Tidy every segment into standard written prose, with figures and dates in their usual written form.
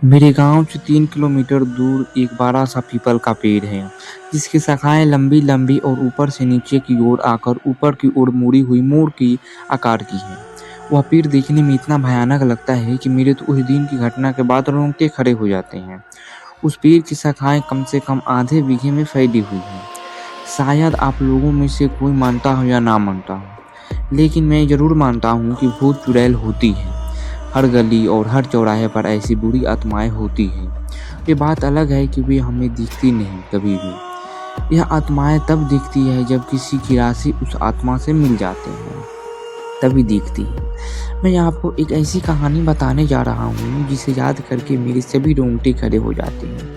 मेरे गांव से 3 किलोमीटर दूर एक बड़ा सा पीपल का पेड़ है, जिसकी शाखाएं लंबी लंबी और ऊपर से नीचे की ओर आकर ऊपर की ओर मुड़ी हुई मोड़ की आकार की है। वह पेड़ देखने में इतना भयानक लगता है कि मेरे तो उस दिन की घटना के बाद रोंगटे खड़े हो जाते हैं। उस पेड़ की शाखाएं कम से कम आधे बीघे में फैली हुई हैं। शायद आप लोगों में से कोई मानता हो या ना मानता हो, लेकिन मैं जरूर मानता हूँ कि भूत चुड़ैल होती है। हर गली और हर चौराहे पर ऐसी बुरी आत्माएं होती हैं। ये बात अलग है कि वे हमें दिखती नहीं कभी भी। यह आत्माएं तब दिखती है जब किसी की राशि उस आत्मा से मिल जाते हैं, तभी दिखती है। मैं आपको एक ऐसी कहानी बताने जा रहा हूँ जिसे याद करके मेरे सभी रोंगटे खड़े हो जाते हैं।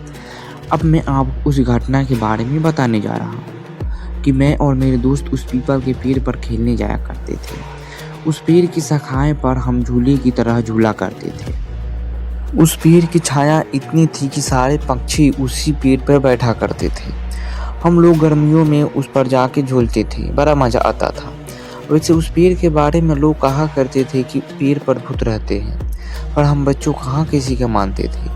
अब मैं आपको उस घटना के बारे में बताने जा रहा हूँ कि मैं और मेरे दोस्त उस पीपल के पेड़ पर खेलने जाया करते थे। उस पेड़ की शाखाएं पर हम झूले की तरह झूला करते थे। उस पेड़ की छाया इतनी थी कि सारे पक्षी उसी पेड़ पर बैठा करते थे। हम लोग गर्मियों में उस पर जाके झूलते थे, बड़ा मजा आता था। वैसे उस पेड़ के बारे में लोग कहा करते थे कि पेड़ पर भूत रहते हैं, पर हम बच्चों कहाँ किसी का मानते थे,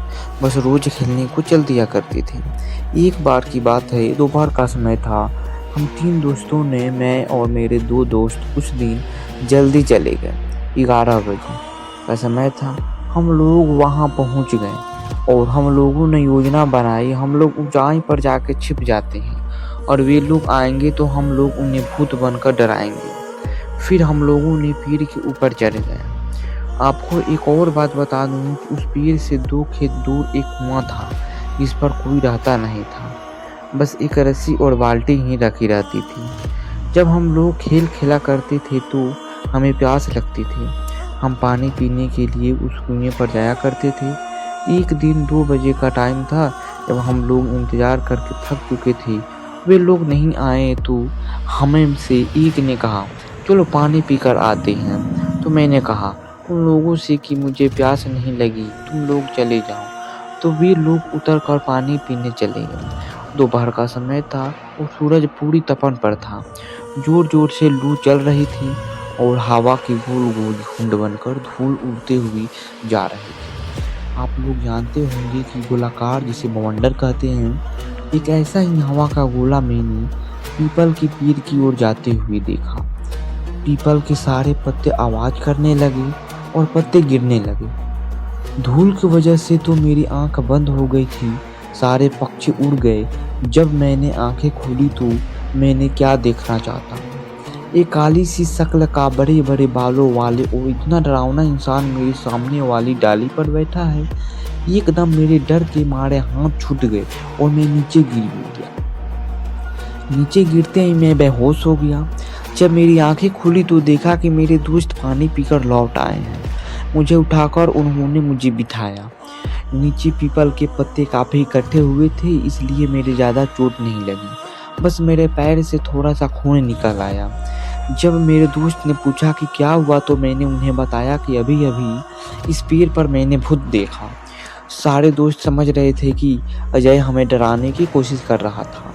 बस रोज खेलने को चल दिया करते थे। एक बार की बात है, दोपहर का समय था। हम 3 दोस्तों ने, मैं और मेरे 2 दोस्त उस दिन जल्दी चले गए। 11 बजे का समय था। हम लोग वहां पहुंच गए और हम लोगों ने योजना बनाई। हम लोग ऊंचाई पर जाके छिप जाते हैं और वे लोग आएंगे तो हम लोग उन्हें भूत बनकर डराएंगे। फिर हम लोगों ने पेड़ के ऊपर चढ़ गए। आपको एक और बात बता दूं कि उस पेड़ से 2 खेत दूर एक कुआं था, जिस पर कोई रहता नहीं था। बस एक रस्सी और बाल्टी ही रखी रहती थी। जब हम लोग खेल खेला करते थे तो हमें प्यास लगती थी। हम पानी पीने के लिए उस कुएं पर जाया करते थे। एक दिन 2 बजे का टाइम था। जब हम लोग इंतजार करके थक चुके थे, वे लोग नहीं आए तो हमें से एक ने कहा, चलो पानी पीकर आते हैं। तो मैंने कहा उन लोगों से कि मुझे प्यास नहीं लगी, तुम लोग चले जाओ। तो वे लोग उतर कर पानी पीने चले गए। दोपहर का समय था और सूरज पूरी तपन पर था। जोर जोर से लू चल रही थी और हवा की गोल गोल झुंड बनकर धूल उड़ते हुए जा रहे थे। आप लोग जानते होंगे कि गोलाकार, जिसे बवंडर कहते हैं, एक ऐसा ही हवा का गोला मैंने पीपल की पीर की ओर जाते हुए देखा। पीपल के सारे पत्ते आवाज करने लगे और पत्ते गिरने लगे। धूल की वजह से तो मेरी आंख बंद हो गई थी। सारे पक्षी उड़ गए। जब मैंने आंखें खोली तो मैंने क्या देखना चाहता। एक काली सी शक्ल का, बड़े बड़े बालों वाले और इतना डरावना इंसान मेरे सामने वाली डाली पर बैठा है। एकदम मेरे डर के मारे हाथ छूट गए और मैं नीचे गिर गया। नीचे गिरते ही मैं बेहोश हो गया। जब मेरी आंखें खुली तो देखा कि मेरे दोस्त पानी पीकर लौट आए हैं। मुझे उठाकर उन्होंने मुझे बिठाया। नीचे पीपल के पत्ते काफी इकट्ठे हुए थे, इसलिए मेरे ज्यादा चोट नहीं लगी। बस मेरे पैर से थोड़ा सा खून निकल आया। जब मेरे दोस्त ने पूछा कि क्या हुआ तो मैंने उन्हें बताया कि अभी अभी इस पेड़ पर मैंने भूत देखा। सारे दोस्त समझ रहे थे कि अजय हमें डराने की कोशिश कर रहा था।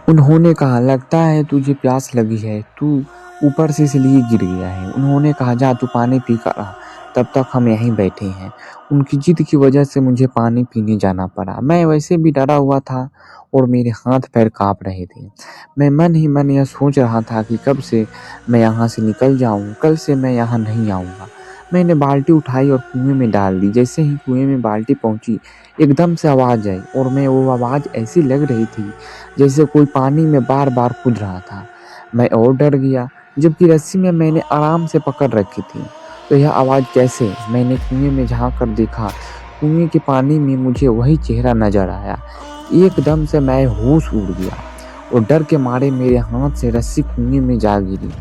उन्होंने कहा, लगता है तुझे प्यास लगी है, तू ऊपर से इसलिए गिर गया है। उन्होंने कहा, जा तू पानी पी कर आ, तब तक हम यहीं बैठे हैं। उनकी जिद की वजह से मुझे पानी पीने जाना पड़ा। मैं वैसे भी डरा हुआ था और मेरे हाथ पैर कांप रहे थे। मैं मन ही मन यह सोच रहा था कि कब से मैं यहाँ से निकल जाऊँ, कल से मैं यहाँ नहीं आऊँगा। मैंने बाल्टी उठाई और कुएं में डाल दी। जैसे ही कुएं में बाल्टी पहुंची, एकदम से आवाज आई और मैं वो आवाज ऐसी लग रही थी जैसे कोई पानी में बार बार कूद रहा था। मैं और डर गया, जबकि रस्सी में मैंने आराम से पकड़ रखी थी। तो यह आवाज कैसे? मैंने कुएं में झांक कर देखा। कुएं के पानी में मुझे वही चेहरा नजर आया। एकदम से मैं होश उड़ गया और डर के मारे मेरे हाथ से रस्सी कुएं में जा गिरी।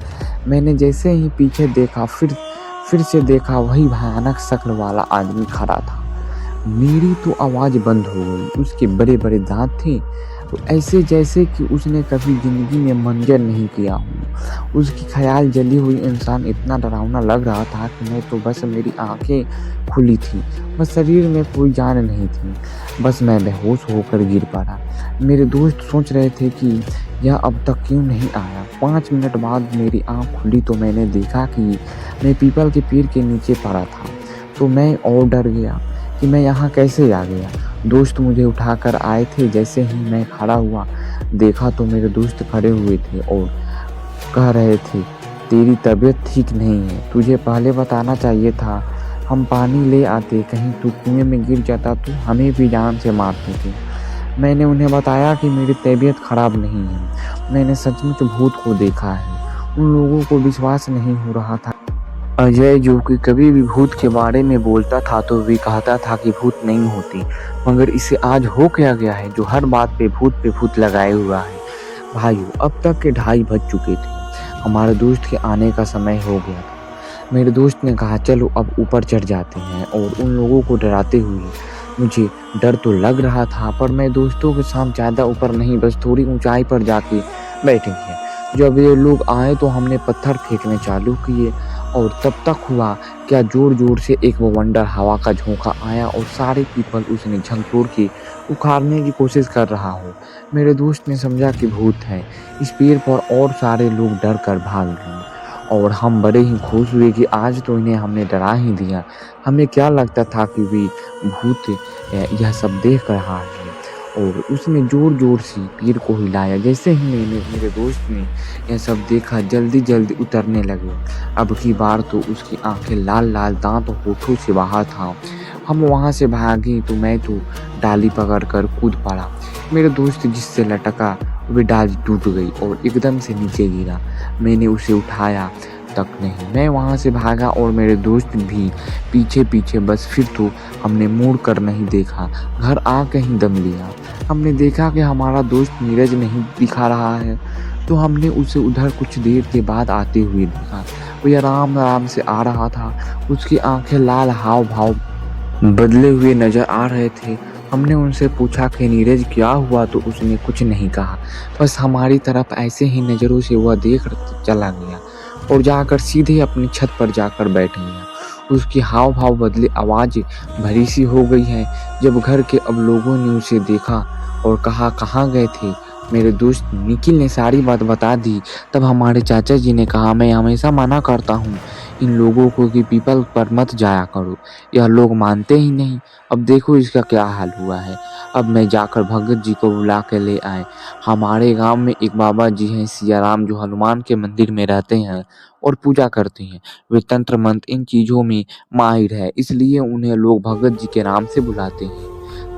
मैंने जैसे ही पीछे देखा, फिर से देखा, वही भयानक शक्ल वाला आदमी खड़ा था। मेरी तो आवाज बंद हो गई। उसके बड़े बड़े दांत थे, ऐसे जैसे कि उसने कभी जिंदगी में मंजर नहीं किया हो। उसकी ख्याल जली हुई इंसान इतना डरावना लग रहा था कि मैं तो बस, मेरी आंखें खुली थी, बस शरीर में कोई जान नहीं थी। बस मैं बेहोश होकर गिर पड़ा। मेरे दोस्त सोच रहे थे कि यह अब तक क्यों नहीं आया। 5 मिनट बाद मेरी आंख खुली तो मैंने देखा कि मैं पीपल के पेड़ के नीचे पड़ा था। तो मैं और डर गया कि मैं यहाँ कैसे आ गया। दोस्त मुझे उठाकर आए थे। जैसे ही मैं खड़ा हुआ देखा तो मेरे दोस्त खड़े हुए थे और कह रहे थे, तेरी तबीयत ठीक नहीं है, तुझे पहले बताना चाहिए था। हम पानी ले आते, कहीं तू कुएं में गिर जाता तो हमें भी जान से मारते थे। मैंने उन्हें बताया कि मेरी तबीयत खराब नहीं है, मैंने सचमुच भूत को देखा है। उन लोगों को विश्वास नहीं हो रहा था। अजय, जो कि कभी भी भूत के बारे में बोलता था तो भी कहता था कि भूत नहीं होती, मगर इसे आज हो क्या गया है जो हर बात पे भूत लगाए हुआ है। भाइयों, अब तक के 2:30 बज चुके थे। हमारे दोस्त के आने का समय हो गया था। मेरे दोस्त ने कहा, चलो अब ऊपर चढ़ जाते हैं, और उन लोगों को डराते हुए। मुझे डर तो लग रहा था, पर मैं दोस्तों के साथ ज़्यादा ऊपर नहीं, बस थोड़ी ऊंचाई पर जाके बैठेंगे। जब ये लोग आए तो हमने पत्थर फेंकने चालू किए, और तब तक हुआ क्या, जोर जोर से एक बवंडर हवा का झोंका आया और सारे पीपल उसने झकझोर के उखाड़ने की कोशिश कर रहा हो। मेरे दोस्त ने समझा कि भूत है। इस पेड़ पर और सारे लोग डर कर भाग गए, और हम बड़े ही खुश हुए कि आज तो इन्हें हमने डरा ही दिया। हमें क्या लगता था कि वे भूत यह सब देख रहा है। और उसने जोर जोर से पेड़ को हिलाया। जैसे ही मेरे दोस्त ने यह सब देखा, जल्दी जल्दी उतरने लगे। अब की बार तो उसकी आंखें लाल लाल, दांत होठों से बाहर था। हम वहां से भागे तो मैं तो डाली पकड़ कर कूद पड़ा। मेरे दोस्त जिससे लटका वे डाली टूट गई और एकदम से नीचे गिरा। मैंने उसे उठाया तक नहीं। मैं वहां से भागा और मेरे दोस्त भी पीछे पीछे। बस फिर तो हमने मुड़ कर नहीं देखा, घर आ कहीं दम लिया। हमने देखा कि हमारा दोस्त नीरज नहीं दिखा रहा है, तो हमने उसे उधर कुछ देर के बाद आते हुए देखा। वो आराम आराम से आ रहा था। उसकी आंखें लाल, हाव भाव बदले हुए नजर आ रहे थे। हमने उनसे पूछा कि नीरज क्या हुआ, तो उसने कुछ नहीं कहा, बस हमारी तरफ ऐसे ही नज़रों से वह देख चला गया और जाकर सीधे अपनी छत पर जाकर बैठ गया। उसकी हाव भाव बदले, आवाज़ भरी सी हो गई है। जब घर के अब लोगों ने उसे देखा और कहा, कहाँ गए थे, मेरे दोस्त निखिल ने सारी बात बता दी। तब हमारे चाचा जी ने कहा, मैं हमेशा मना करता हूँ इन लोगों को कि पीपल पर मत जाया करो, यह लोग मानते ही नहीं। अब देखो इसका क्या हाल हुआ है। अब मैं जाकर भगत जी को बुला के ले आए। हमारे गांव में एक बाबा जी हैं, सियाराम, जो हनुमान के मंदिर में रहते हैं और पूजा करते हैं। वे तंत्र मंत्र इन चीज़ों में माहिर है, इसलिए उन्हें लोग भगत जी के नाम से बुलाते हैं।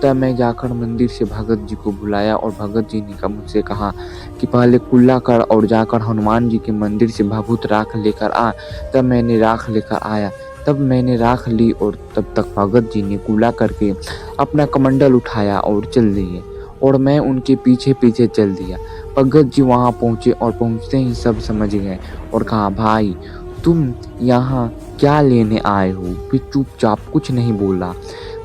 तब मैं जाकर मंदिर से भगत जी को बुलाया और भगत जी ने मुझसे कहा कि पहले कुल्ला कर और जाकर हनुमान जी के मंदिर से भभूत राख लेकर आ। तब मैंने राख लेकर आया। तब मैंने राख ली और तब तक भगत जी ने कुल्ला करके अपना कमंडल उठाया और चल दिए, और मैं उनके पीछे पीछे चल दिया। भगत जी वहां पहुंचे और पहुंचते ही सब समझ गए और कहा, भाई तुम यहाँ क्या लेने आए हो। फिर चुपचाप कुछ नहीं बोला।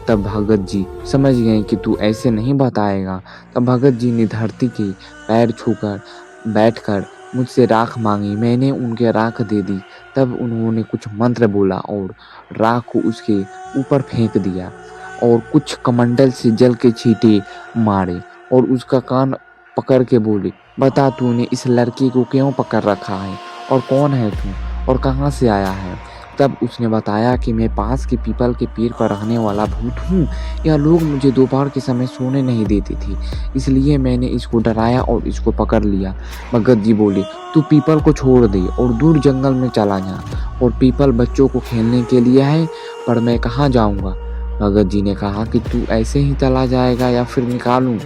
तब भगत जी समझ गए कि तू ऐसे नहीं बताएगा। तब भगत जी ने धरती के पैर छूकर बैठकर मुझसे राख मांगी। मैंने उनके राख दे दी। तब उन्होंने कुछ मंत्र बोला और राख को उसके ऊपर फेंक दिया और कुछ कमंडल से जल के छींटे मारे और उसका कान पकड़ के बोले, बता तूने इस लड़की को क्यों पकड़ रखा है और कौन है तू और कहाँ से आया है। तब उसने बताया कि मैं पास के पीपल के पेड़ पर रहने वाला भूत हूँ। यह लोग मुझे दोपहर के समय सोने नहीं देते थे, इसलिए मैंने इसको डराया और इसको पकड़ लिया। भगत जी बोले, तू पीपल को छोड़ दे और दूर जंगल में चला जा, और पीपल बच्चों को खेलने के लिए है, पर मैं कहाँ जाऊँगा। भगत जी ने कहा कि तू ऐसे ही चला जाएगा या फिर निकालूं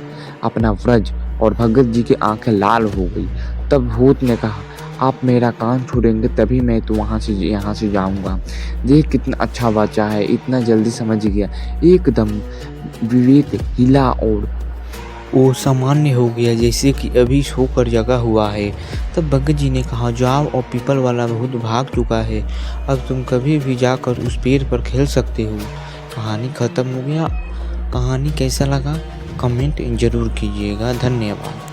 अपना व्रज। और भगत जी की आंखें लाल हो गई। तब भूत ने कहा, आप मेरा कान छोड़ेंगे तभी मैं तो यहाँ से जाऊंगा। देख कितना अच्छा बच्चा है, इतना जल्दी समझ गया। एकदम विवेक हिला और वो सामान्य हो गया, जैसे कि अभी सोकर जगा हुआ है। तब भगत जी ने कहा, जाओ, और पीपल वाला भूत भाग चुका है, अब तुम कभी भी जाकर उस पेड़ पर खेल सकते हो। कहानी ख़त्म हो गया। कहानी कैसा लगा कमेंट ज़रूर कीजिएगा। धन्यवाद।